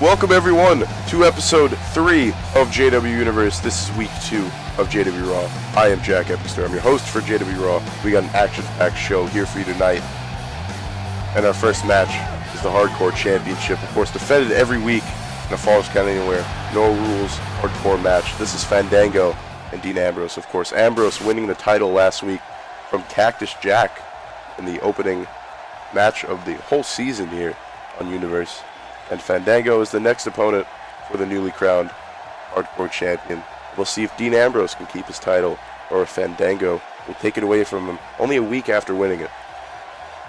Welcome everyone to episode 3 of JW Universe. This is week 2 of JW Raw. I am Jack Epicster. I'm your host for JW Raw. We got an action-packed show here for you tonight. And our first match is the Hardcore Championship. Of course, defended every week in a Falls Count Anywhere. No rules, hardcore match. This is Fandango and Dean Ambrose. Of course, Ambrose winning the title last week from Cactus Jack in the opening match of the whole season here on Universe. And Fandango is the next opponent for the newly crowned Hardcore Champion. We'll see if Dean Ambrose can keep his title or if Fandango will take it away from him only a week after winning it.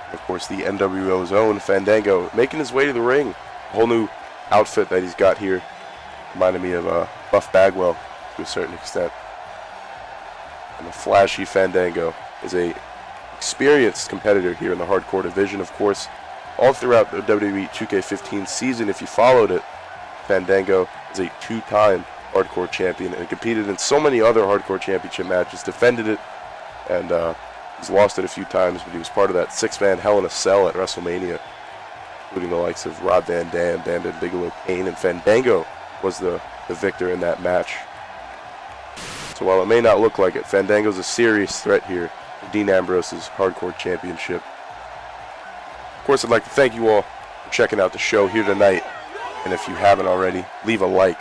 And of course, the NWO's own Fandango making his way to the ring. A whole new outfit that he's got here. Reminded me of Buff Bagwell to a certain extent. And the flashy Fandango is a experienced competitor here in the hardcore division, of course. All throughout the WWE 2K16 season, if you followed it, Fandango is a 2-time hardcore champion and competed in so many other hardcore championship matches, defended it, and he's lost it a few times, but he was part of that 6-man Hell in a Cell at WrestleMania, including the likes of Rob Van Dam, Bam Bam Bigelow, Kane, and Fandango was the victor in that match. So while it may not look like it, Fandango's a serious threat here for Dean Ambrose's hardcore championship. Of course, I'd like to thank you all for checking out the show here tonight. And if you haven't already, leave a like.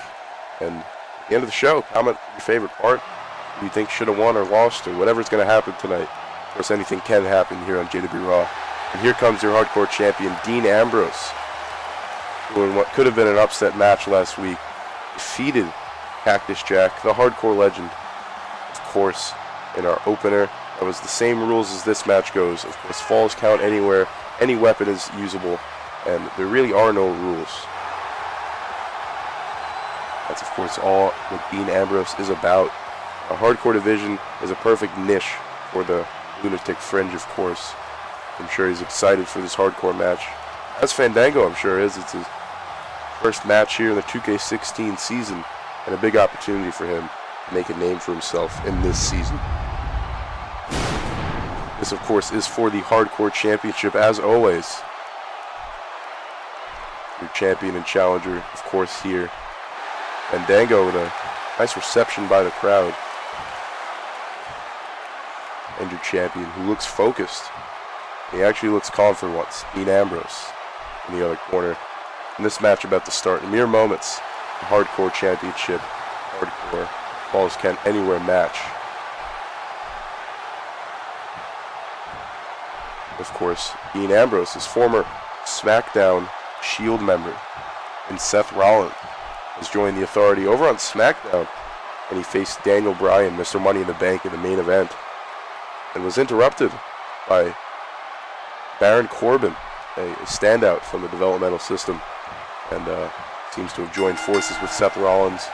And at the end of the show, comment your favorite part, who you think should have won or lost, or whatever's going to happen tonight. Of course, anything can happen here on JW Raw. And here comes your hardcore champion, Dean Ambrose, who in what could have been an upset match last week, defeated Cactus Jack, the hardcore legend. Of course, in our opener, that was the same rules as this match goes. Of course, falls count anywhere. Any weapon is usable, and there really are no rules. That's, of course, all what Dean Ambrose is about. A hardcore division is a perfect niche for the lunatic fringe, of course. I'm sure he's excited for this hardcore match. As Fandango, I'm sure is. It's his first match here in the 2K16 season, and a big opportunity for him to make a name for himself in this season. This, of course, is for the Hardcore Championship, as always. Your champion and challenger, of course, here. Fandango with a nice reception by the crowd. And your champion, who looks focused. He actually looks calm for once. Dean Ambrose in the other corner. And this match about to start in mere moments. The Hardcore Championship, Hardcore Falls Count Anywhere match. Of course, Dean Ambrose, his former SmackDown Shield member, and Seth Rollins has joined the Authority over on SmackDown, and he faced Daniel Bryan, Mr. Money in the Bank, in the main event, and was interrupted by Baron Corbin, a standout from the developmental system, and seems to have joined forces with Seth Rollins,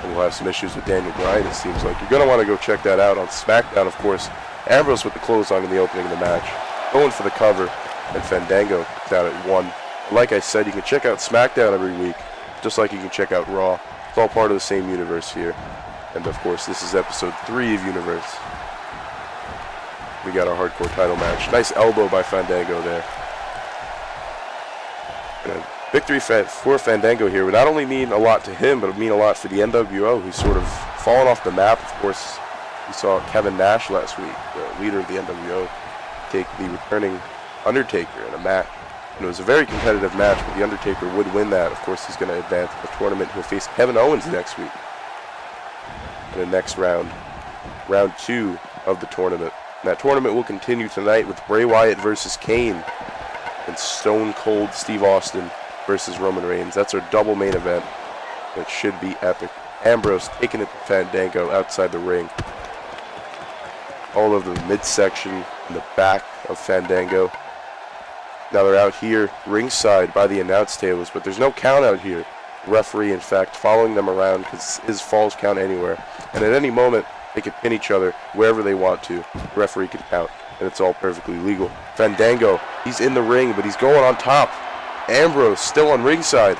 and will have some issues with Daniel Bryan, it seems like. You're going to want to go check that out on SmackDown, of course. Ambrose with the clothesline in the opening of the match, going for the cover, and Fandango down at 1. Like I said, you can check out SmackDown every week, just like you can check out Raw. It's all part of the same universe here. And of course, this is episode 3 of Universe. We got our hardcore title match. Nice elbow by Fandango there. And a victory for Fandango here would not only mean a lot to him, but it would mean a lot for the NWO, who's sort of fallen off the map. Of course, we saw Kevin Nash last week, the leader of the NWO, take the returning Undertaker in a match. And it was a very competitive match, but the Undertaker would win that. Of course, he's going to advance to the tournament. He'll face Kevin Owens next week in the next round, round 2 of the tournament. And that tournament will continue tonight with Bray Wyatt versus Kane and Stone Cold Steve Austin versus Roman Reigns. That's our double main event. That should be epic. Ambrose taking it to Fandango outside the ring. All over the midsection and the back of Fandango. Now they're out here ringside by the announce tables, but there's no count out here. The referee, in fact, following them around because his falls count anywhere. And at any moment, they can pin each other wherever they want to. The referee can count, and it's all perfectly legal. Fandango, he's in the ring, but he's going on top. Ambrose still on ringside.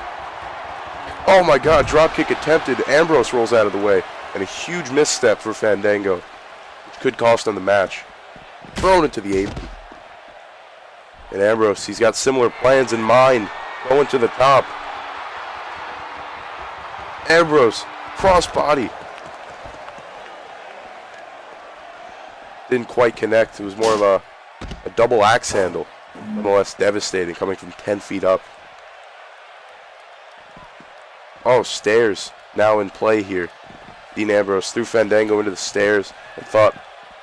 Oh my God, dropkick attempted. Ambrose rolls out of the way, and a huge misstep for Fandango, which could cost him the match. Thrown into the apron. And Ambrose, he's got similar plans in mind, going to the top. Ambrose, crossbody. Didn't quite connect. It was more of a double axe handle. Nonetheless devastating, coming from 10 feet up. Oh, stairs now in play here. Dean Ambrose threw Fandango into the stairs and thought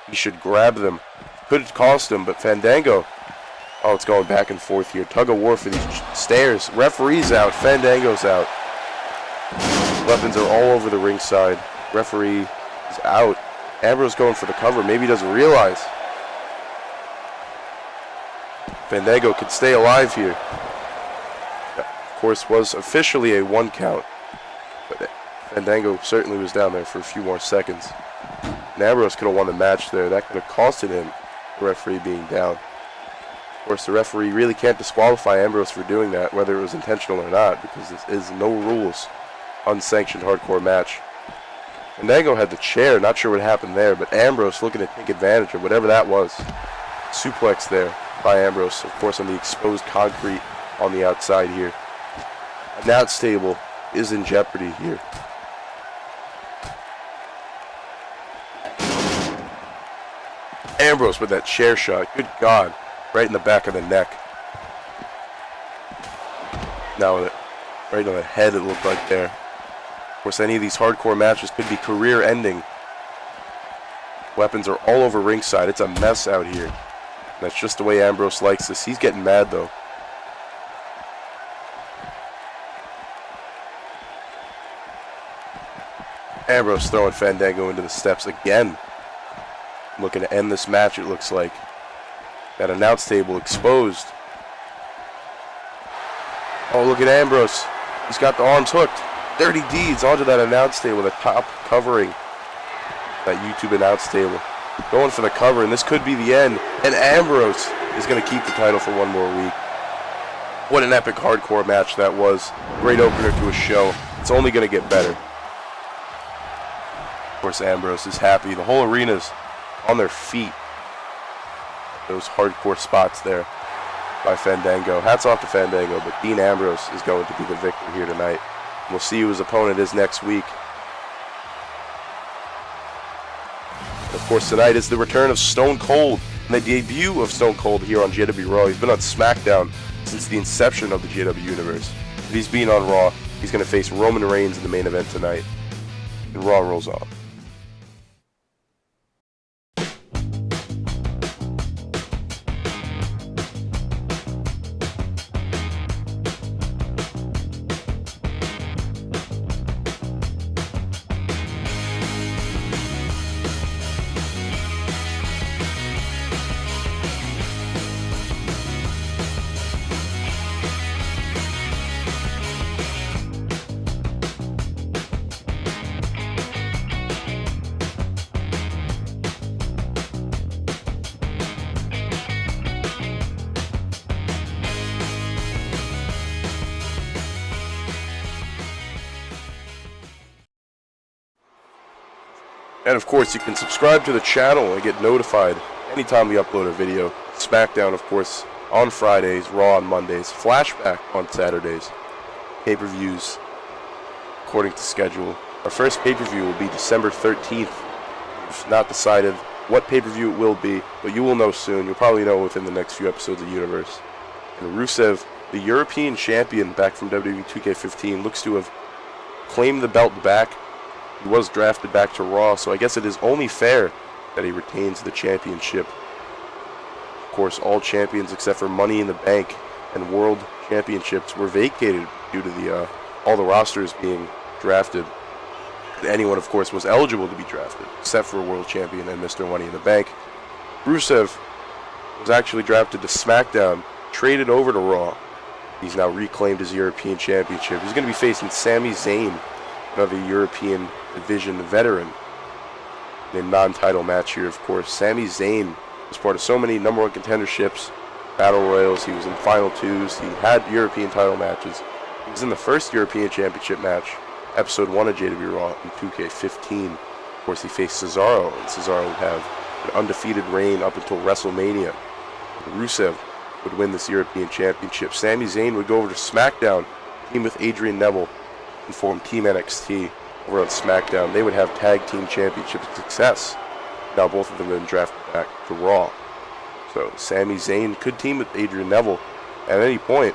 he should grab them. Could have cost him, but Fandango, oh, it's going back and forth here. Tug of war for these stairs. Referee's out. Fandango's out. Weapons are all over the ringside. Referee is out. Ambrose going for the cover. Maybe he doesn't realize. Fandango could stay alive here. Of course, was officially a 1 count. But Fandango certainly was down there for a few more seconds. And Ambrose could have won the match there. That could have costed him the referee being down. Of course, the referee really can't disqualify Ambrose for doing that, whether it was intentional or not, because this is no rules, unsanctioned hardcore match. Fandango had the chair, not sure what happened there, but Ambrose looking to take advantage of whatever that was. Suplex there by Ambrose, of course, on the exposed concrete on the outside here. Announce table is in jeopardy here. Ambrose with that chair shot. Good God. Right in the back of the neck. Now, right on the head it looked like there. Of course, any of these hardcore matches could be career-ending. Weapons are all over ringside. It's a mess out here. That's just the way Ambrose likes this. He's getting mad, though. Ambrose throwing Fandango into the steps again. Looking to end this match, it looks like. That announce table exposed. Oh, look at Ambrose. He's got the arms hooked. Dirty deeds onto that announce table, the top covering that YouTube announce table. Going for the cover, and this could be the end. And Ambrose is going to keep the title for one more week. What an epic hardcore match that was. Great opener to a show. It's only going to get better. Of course, Ambrose is happy. The whole arena's on their feet. Those hardcore spots there by Fandango. Hats off to Fandango, but Dean Ambrose is going to be the victor here tonight. We'll see who his opponent is next week. Of course, tonight is the return of Stone Cold and the debut of Stone Cold here on JW Raw. He's been on SmackDown since the inception of the JW Universe. If he's being on Raw, he's going to face Roman Reigns in the main event tonight. And Raw rolls on. And of course, you can subscribe to the channel and get notified anytime we upload a video. SmackDown, of course, on Fridays, Raw on Mondays, Flashback on Saturdays, pay-per-views according to schedule. Our first pay-per-view will be December 13th. We've not decided what pay-per-view it will be, but you will know soon. You'll probably know within the next few episodes of Universe. And Rusev, the European champion back from WWE 2K16, looks to have claimed the belt back. He was drafted back to Raw, so I guess it is only fair that he retains the championship. Of course, all champions except for Money in the Bank and World Championships were vacated due to all the rosters being drafted. Anyone, of course, was eligible to be drafted, except for World Champion and Mr. Money in the Bank. Rusev was actually drafted to SmackDown, traded over to Raw. He's now reclaimed his European Championship. He's going to be facing Sami Zayn, another European Division veteran, in a non-title match here, of course. Sami Zayn was part of so many number one contenderships, battle royals. He was in final twos. He had European title matches. He was in the first European Championship match, episode 1 of JW Raw in 2K15. Of course, he faced Cesaro, and Cesaro would have an undefeated reign up until WrestleMania. Rusev would win this European Championship. Sami Zayn would go over to SmackDown, team with Adrian Neville. and form Team NXT over on SmackDown, they would have tag team championship success. Now both of them have been drafted back to Raw. So Sami Zayn could team with Adrian Neville at any point.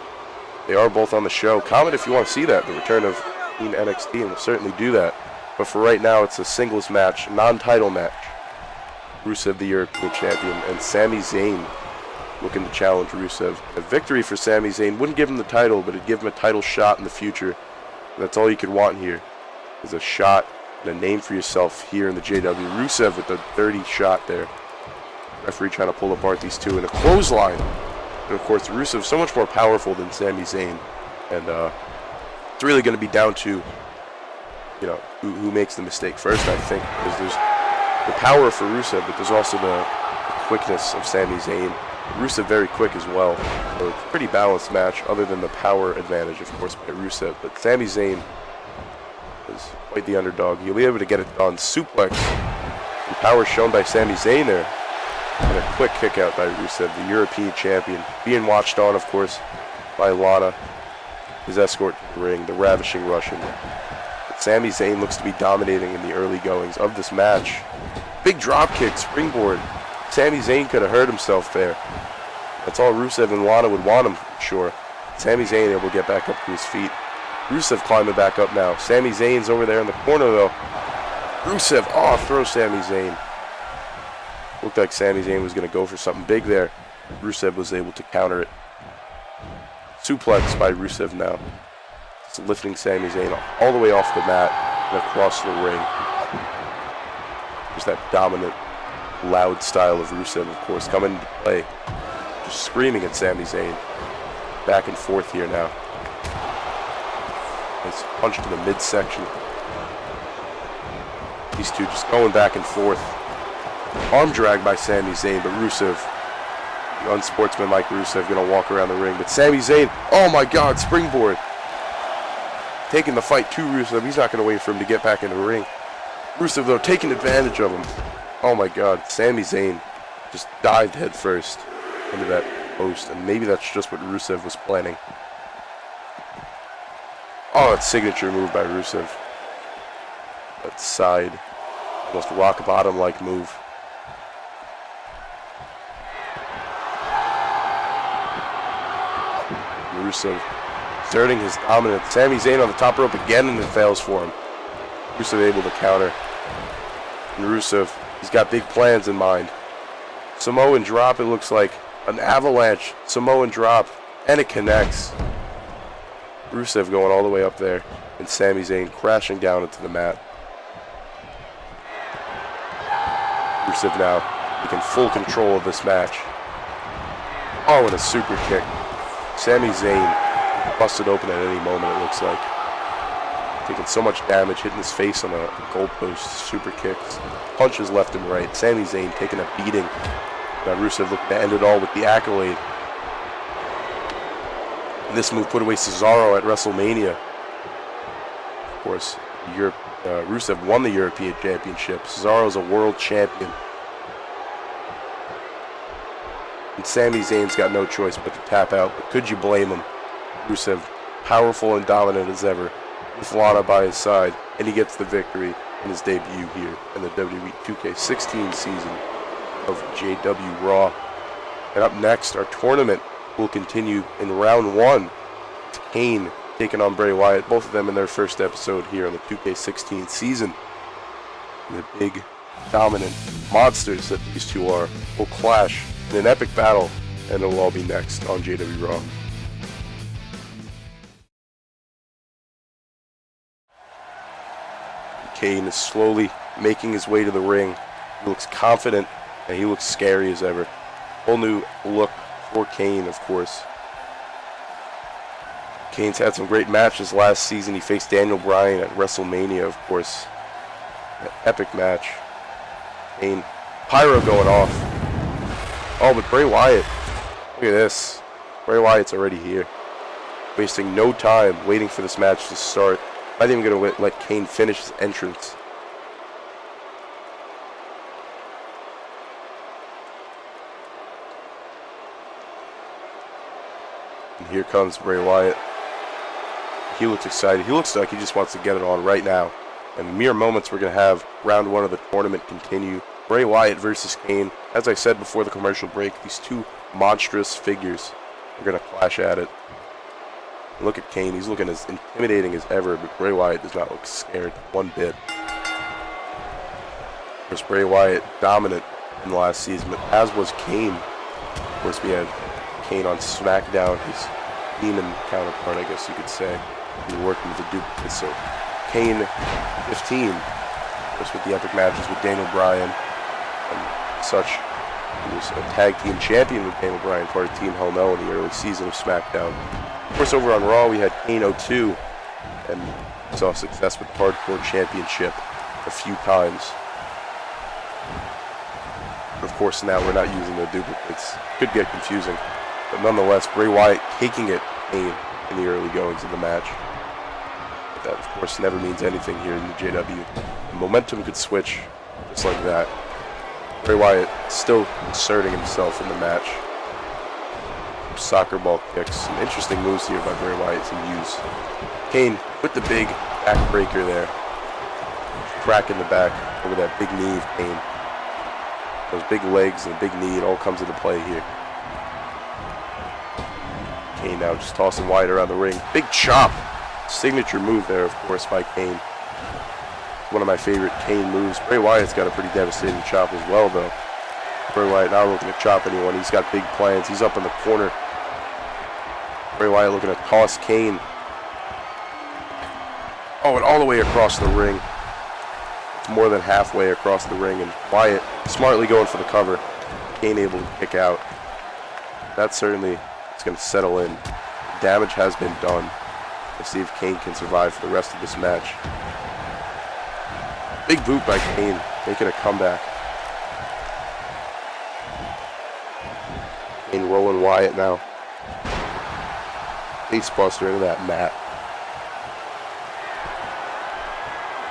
They are both on the show. Comment if you want to see that, the return of Team NXT, and we'll certainly do that. But for right now, it's a singles match, non-title match. Rusev, the European champion, and Sami Zayn looking to challenge Rusev. A victory for Sami Zayn wouldn't give him the title, but it'd give him a title shot in the future. And that's all you could want here, is a shot and a name for yourself here in the JW. Rusev with a dirty shot there. Referee trying to pull apart these two in a clothesline. And of course, Rusev so much more powerful than Sami Zayn, and it's really going to be down to, you know, who makes the mistake first. I think because there's the power for Rusev, but there's also the quickness of Sami Zayn. Rusev very quick as well, so it's a pretty balanced match. Other than the power advantage, of course, by Rusev, but Sami Zayn is quite the underdog. He'll be able to get it done. Suplex, the power shown by Sami Zayn there. And a quick kick out by Rusev, the European champion, being watched on, of course, by Lana, his escort to the ring, the ravishing Russian. But Sami Zayn looks to be dominating in the early goings of this match. Big drop kick, springboard. Sami Zayn could have hurt himself there. That's all Rusev and Lana would want him, sure. Sami Zayn able to get back up to his feet. Rusev climbing back up now. Sami Zayn's over there in the corner, though. Rusev, throws Sami Zayn. Looked like Sami Zayn was going to go for something big there. Rusev was able to counter it. Suplex by Rusev now. It's lifting Sami Zayn all the way off the mat and across the ring. Just that dominant, loud style of Rusev, of course, coming into play. Just screaming at Sami Zayn. Back and forth here now. Nice punch to the midsection. These two just going back and forth. Arm drag by Sami Zayn, but Rusev, the unsportsmanlike Rusev, gonna walk around the ring. But Sami Zayn, oh my God, springboard. Taking the fight to Rusev. He's not gonna wait for him to get back in the ring. Rusev, though, taking advantage of him. Oh my God, Sami Zayn just dived head first into that post, and maybe that's just what Rusev was planning. Oh, that signature move by Rusev. That side, almost rock bottom-like move. Rusev exerting his dominance. Sami Zayn on the top rope again, and it fails for him. Rusev able to counter. And Rusev, he's got big plans in mind. Samoan drop, it looks like. An avalanche Samoan drop, and it connects. Rusev going all the way up there, and Sami Zayn crashing down into the mat. Rusev now taking full control of this match. Oh, and a super kick. Sami Zayn busted open at any moment, it looks like. Taking so much damage, hitting his face on a goalpost, super kicks, punches left and right. Sami Zayn taking a beating. Now Rusev looking to end it all with the accolade. And this move put away Cesaro at WrestleMania. Of course, Rusev won the European Championship. Cesaro's a world champion. And Sami Zayn's got no choice but to tap out. But could you blame him? Rusev, powerful and dominant as ever, with Lana by his side, and he gets the victory in his debut here in the WWE 2K16 season of JW Raw. And up next, our tournament will continue in round one. Kane taking on Bray Wyatt, both of them in their first episode here in the 2K16 season. And the big, dominant monsters that these two are will clash in an epic battle, and it will all be next on JW Raw. Kane is slowly making his way to the ring. He looks confident, and he looks scary as ever. Whole new look for Kane, of course. Kane's had some great matches last season. He faced Daniel Bryan at WrestleMania, of course. An epic match. Kane, pyro going off. Oh, but Bray Wyatt, look at this. Bray Wyatt's already here. Wasting no time waiting for this match to start. Not even going to let Kane finish his entrance. And here comes Bray Wyatt. He looks excited. He looks like he just wants to get it on right now. In mere moments, we're going to have round 1 of the tournament continue. Bray Wyatt versus Kane. As I said before the commercial break, these two monstrous figures are going to clash at it. Look at Kane. He's looking as intimidating as ever, but Bray Wyatt does not look scared one bit. Of course, Bray Wyatt dominant in the last season, but as was Kane. Of course, we had Kane on SmackDown, his demon counterpart, I guess you could say. He was working with the duplicates, so Kane 15, of course, with the epic matches with Daniel Bryan and such. He was a tag team champion with Daniel Bryan, part of Team Hell No in the early season of SmackDown. Of course, over on Raw, we had Kane 02 and saw success with the Hardcore Championship a few times. Of course, now we're not using the duplicates. Could get confusing, but nonetheless, Bray Wyatt taking it Kane in the early goings of the match. But that, of course, never means anything here in the JW. The momentum could switch just like that. Bray Wyatt still asserting himself in the match. Soccer ball kicks. Some interesting moves here by Bray Wyatt to use. Kane with the big backbreaker there. Crack in the back over that big knee of Kane. Those big legs and the big knee, it all comes into play here. Kane now just tossing Wyatt around the ring. Big chop. Signature move there, of course, by Kane. One of my favorite Kane moves. Bray Wyatt's got a pretty devastating chop as well, though. Bray Wyatt not looking to chop anyone. He's got big plans. He's up in the corner. Bray Wyatt looking to toss Kane. Oh, and all the way across the ring. It's more than halfway across the ring, and Wyatt smartly going for the cover. Kane able to kick out. That certainly is going to settle in. Damage has been done. Let's see if Kane can survive for the rest of this match. Big boot by Kane, making a comeback. Kane rolling Wyatt now. Face buster into that mat.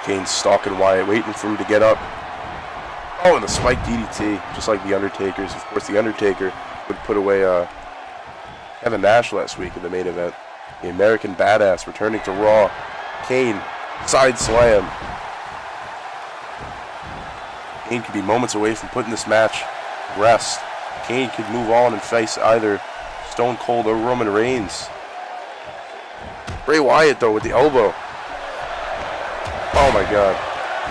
Kane stalking Wyatt, waiting for him to get up. Oh, and the spike DDT, just like the Undertaker's. Of course, the Undertaker would put away Kevin Nash last week in the main event. The American Badass returning to Raw. Kane, side slam. Kane could be moments away from putting this match to rest. Kane could move on and face either Stone Cold or Roman Reigns. Bray Wyatt, though, with the elbow. Oh my God.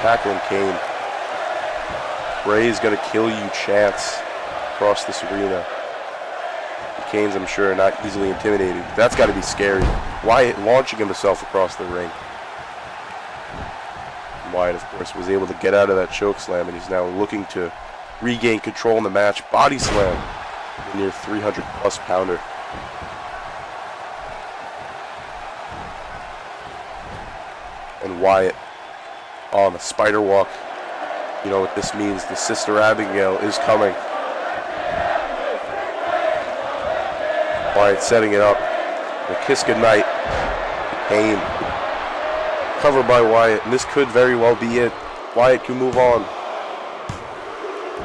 Tackling Kane. Bray's gonna kill you chants across this arena. Kane's, I'm sure, not easily intimidated. That's got to be scary. Wyatt launching himself across the ring. Wyatt, of course, was able to get out of that choke slam, and he's now looking to regain control in the match. Body slam. A near 300-plus pounder. And Wyatt on the spider walk. You know what this means. The Sister Abigail is coming. Wyatt setting it up. A kiss goodnight. Kane. Covered by Wyatt, and this could very well be it. Wyatt can move on.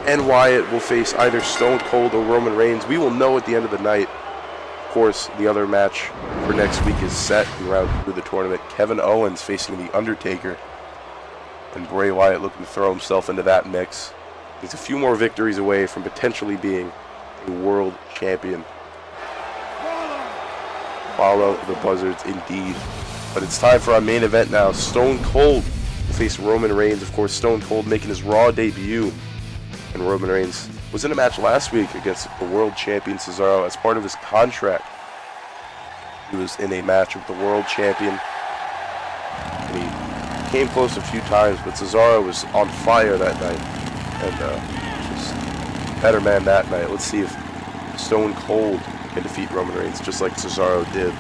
And Wyatt will face either Stone Cold or Roman Reigns. We will know at the end of the night. Of course, the other match for next week is set in round 2 of the tournament. Kevin Owens facing The Undertaker. And Bray Wyatt looking to throw himself into that mix. He's a few more victories away from potentially being a world champion. Follow the Buzzards indeed. But it's time for our main event now. Stone Cold will face Roman Reigns. Of course, Stone Cold making his Raw debut. And Roman Reigns was in a match last week against the world champion Cesaro as part of his contract. He was in a match with the world champion. And he came close a few times, but Cesaro was on fire that night. And just better man that night. Let's see if Stone Cold can defeat Roman Reigns just like Cesaro did.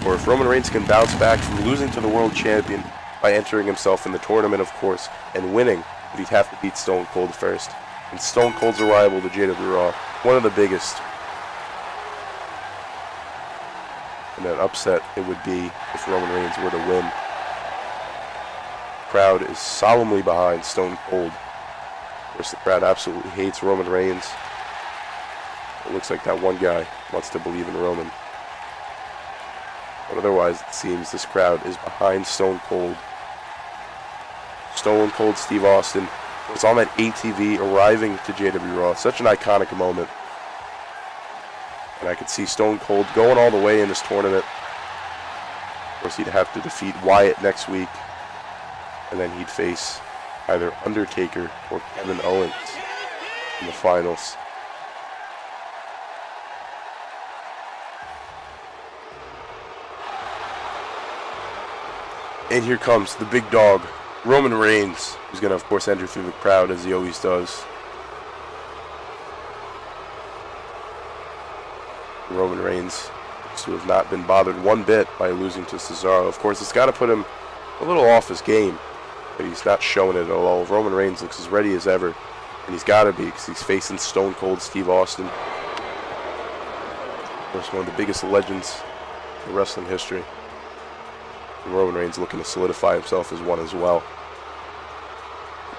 Or if Roman Reigns can bounce back from losing to the world champion by entering himself in the tournament, of course, and winning, but he'd have to beat Stone Cold first. And Stone Cold's arrival to JW Raw, one of the biggest. And an upset it would be if Roman Reigns were to win. The crowd is solemnly behind Stone Cold. Of course, the crowd absolutely hates Roman Reigns. It looks like that one guy wants to believe in Roman. But otherwise, it seems this crowd is behind Stone Cold. Stone Cold Steve Austin was on that ATV arriving to JW Raw. Such an iconic moment. And I could see Stone Cold going all the way in this tournament. Of course, he'd have to defeat Wyatt next week. And then he'd face either Undertaker or Kevin Owens in the finals. And here comes the big dog, Roman Reigns, who's going to, of course, enter through the crowd as he always does. Roman Reigns seems to have not been bothered one bit by losing to Cesaro. Of course, it's got to put him a little off his game, but he's not showing it at all. Roman Reigns looks as ready as ever, and he's got to be because he's facing Stone Cold Steve Austin. Of course, one of the biggest legends in wrestling history. And Roman Reigns looking to solidify himself as one as well.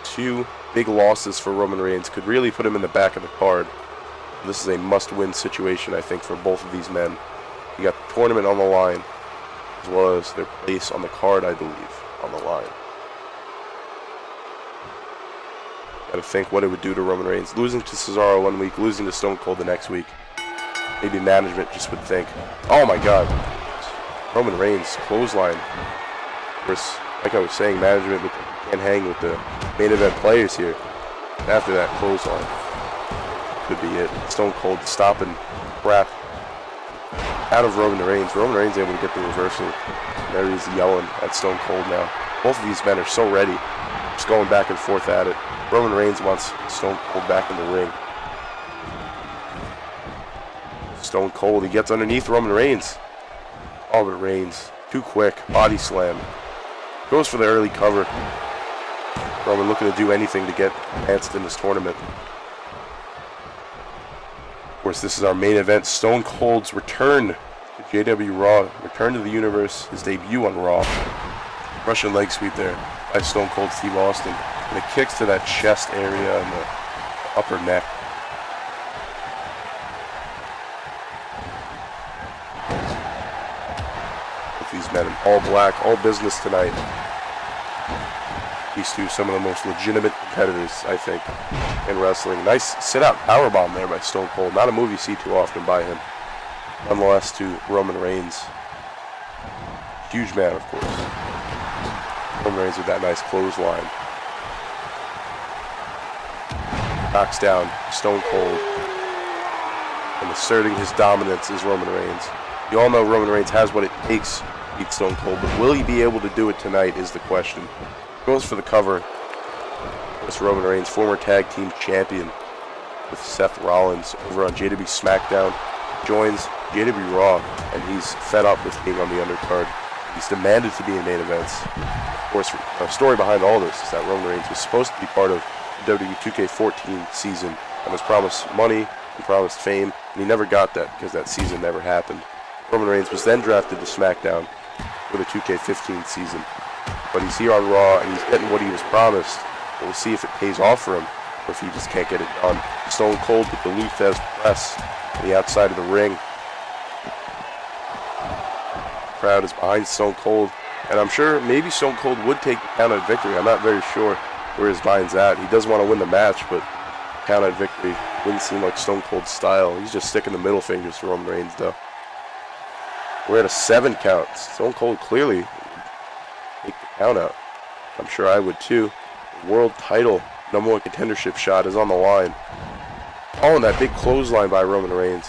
2 big losses for Roman Reigns could really put him in the back of the card. This is a must-win situation, I think, for both of these men. You got the tournament on the line, as well as their place on the card, I believe, on the line. Got to think what it would do to Roman Reigns. Losing to Cesaro one week, losing to Stone Cold the next week. Maybe management just would think, oh my God. Roman Reigns, clothesline. Of course, like I was saying, management can't hang with the main event players here. After that clothesline, could be it. Stone Cold stopping crap out of Roman Reigns. Roman Reigns able to get the reversal. There he's yelling at Stone Cold now. Both of these men are so ready. Just going back and forth at it. Roman Reigns wants Stone Cold back in the ring. Stone Cold, he gets underneath Roman Reigns. Oh, but Reigns, too quick, body slam. Goes for the early cover. Roman looking to do anything to get advanced in this tournament. Of course, this is our main event, Stone Cold's return to JW Raw, return to the universe, his debut on Raw. Russian leg sweep there by Stone Cold Steve Austin. And it kicks to that chest area and the upper neck. These men in all black, all business tonight. These two, some of the most legitimate competitors, I think, in wrestling. Nice sit-out powerbomb there by Stone Cold. Not a move you see too often by him. Nonetheless, to Roman Reigns. Huge man, of course. Roman Reigns with that nice clothesline. Knocks down Stone Cold. And asserting his dominance is Roman Reigns. You all know Roman Reigns has what it takes to beat Stone Cold, but will he be able to do it tonight is the question. Goes for the cover. This Roman Reigns, former tag team champion with Seth Rollins over on JW SmackDown, joins JW Raw, and he's fed up with being on the undercard. He's demanded to be in main events. Of course, the story behind all this is that Roman Reigns was supposed to be part of the WWE 2K14 season and was promised money and promised fame, and he never got that because that season never happened. Roman Reigns was then drafted to SmackDown for the 2K15 season. But he's here on Raw, and he's getting what he was promised. And we'll see if it pays off for him, or if he just can't get it done. Stone Cold with the Lou Thesz press on the outside of the ring. The crowd is behind Stone Cold, and I'm sure maybe Stone Cold would take the count out victory. I'm not very sure where his mind's at. He does want to win the match, but count out victory wouldn't seem like Stone Cold's style. He's just sticking the middle fingers to Roman Reigns, though. We're at a 7 count. Stone Cold clearly take the count out. I'm sure I would too. The world title, #1 contendership shot is on the line. Oh, and that big clothesline by Roman Reigns.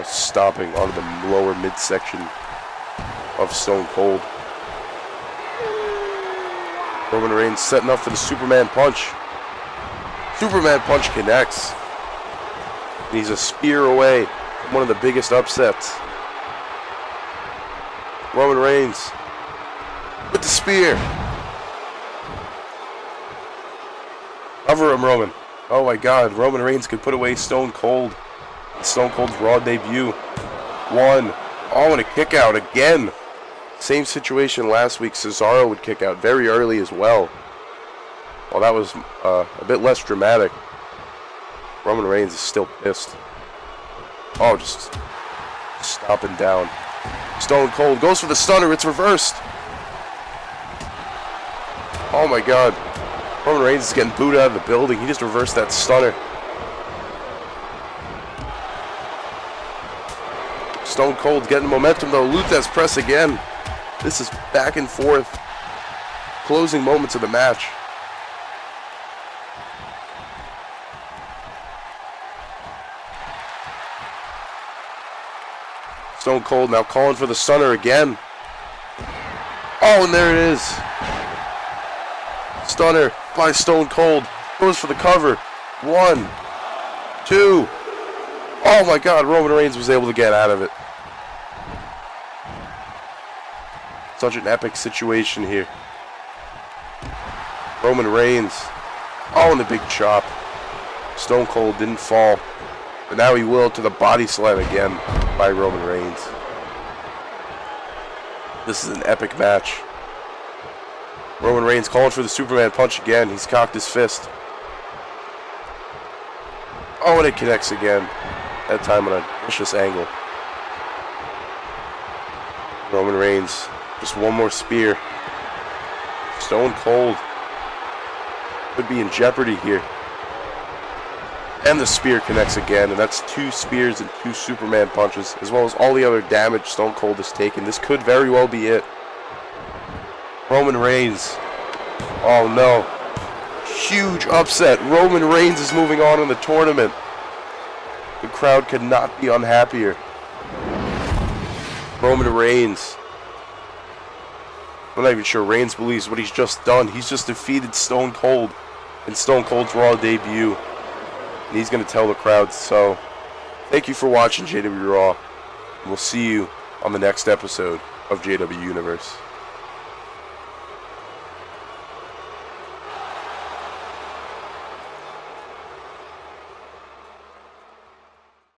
Stomping onto the lower midsection of Stone Cold. Roman Reigns setting up for the Superman punch. Superman punch connects. And he's a spear away from one of the biggest upsets. Roman Reigns with the spear. Cover him, Roman. Oh my God, Roman Reigns could put away Stone Cold. Stone Cold's Raw debut. 1. Oh, and a kick out again. Same situation last week. Cesaro would kick out very early as well. Well, that was a bit less dramatic. Roman Reigns is still pissed. Oh, just stomping down. Stone Cold goes for the stunner. It's reversed. Oh my God. Roman Reigns is getting booed out of the building. He just reversed that stunner. Stone Cold getting momentum though. Luthez press again. This is back and forth. Closing moments of the match. Stone Cold now calling for the stunner again. Oh, and there it is. Stunner by Stone Cold. Goes for the cover. 1, 2. Oh my God, Roman Reigns was able to get out of it. Such an epic situation here. Roman Reigns. Oh, and the big chop. Stone Cold didn't fall. But now he will to the body slam again by Roman Reigns. This is an epic match. Roman Reigns calling for the Superman punch again. He's cocked his fist. Oh, and it connects again. That time on a vicious angle. Roman Reigns. Just one more spear. Stone Cold could be in jeopardy here. And the spear connects again, and that's 2 spears and 2 Superman punches, as well as all the other damage Stone Cold has taken. This could very well be it. Roman Reigns. Oh no. Huge upset. Roman Reigns is moving on in the tournament. The crowd could not be unhappier. Roman Reigns. I'm not even sure Reigns believes what he's just done. He's just defeated Stone Cold in Stone Cold's Raw debut. And he's going to tell the crowd so. Thank you for watching JW Raw. We'll see you on the next episode of JW Universe.